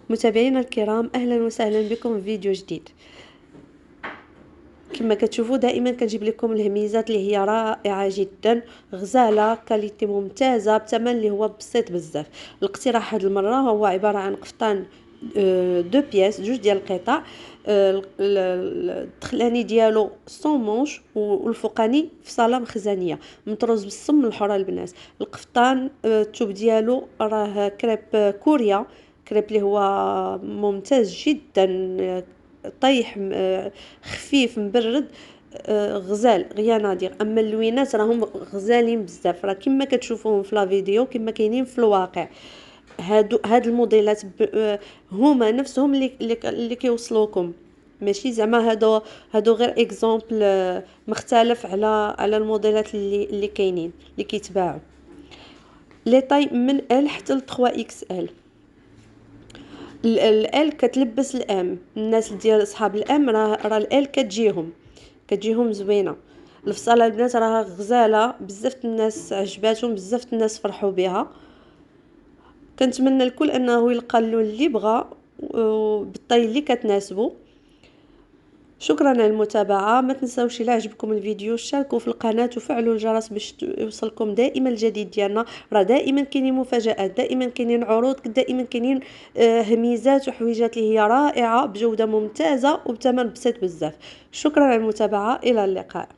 متابعينا الكرام، اهلا وسهلا بكم في فيديو جديد. كما كتشوفوا دائما كنجيب لكم الهميزات اللي هي رائعه جدا، غزاله كاليتي ممتازه بثمن اللي هو بسيط بزاف. الاقتراح هذه المره هو عباره عن قفطان دو بياس، جوج ديال القطع. الدخلاني ديالو سون مونش والفوقاني فصاله مخزنيه مطروز بالصم الحره البنات. القفطان الثوب ديالو راه كريب كوريا، كريب اللي هو ممتاز جدا، طيح خفيف مبرد، غزال غير نادر. اما اللوينات راهم غزالين بزاف، راه كما كتشوفوهم في لا فيديو كما كاينين في الواقع. هاد الموديلات هما نفسهم اللي كيوصلوكم، ماشي زعما هادو غير اكزامبل مختلف على الموديلات اللي كاينين اللي كيتباعوا. لي طاي من ال حتى ل 3 اكس ال. ال كتلبس الام، الناس ديال اصحاب الام راه ال كتجيهم زوينه. الفصاله البنات راها غزاله بزاف، الناس عجباتهم بزاف، الناس فرحوا بها. كنتمنى الكل انه يلقى اللون اللي بغى بالطي اللي كتناسبه. شكرا على المتابعه، ما تنساوش الى عجبكم الفيديو شاركوا في القناه وفعلوا الجرس باش يوصلكم دائما الجديد ديالنا. راه دائما كاينين مفاجات، دائما كاينين عروض، دائما كاينين هميزات وحويجات اللي هي رائعه بجوده ممتازه وبثمن بسيط بزاف. شكرا على المتابعه، الى اللقاء.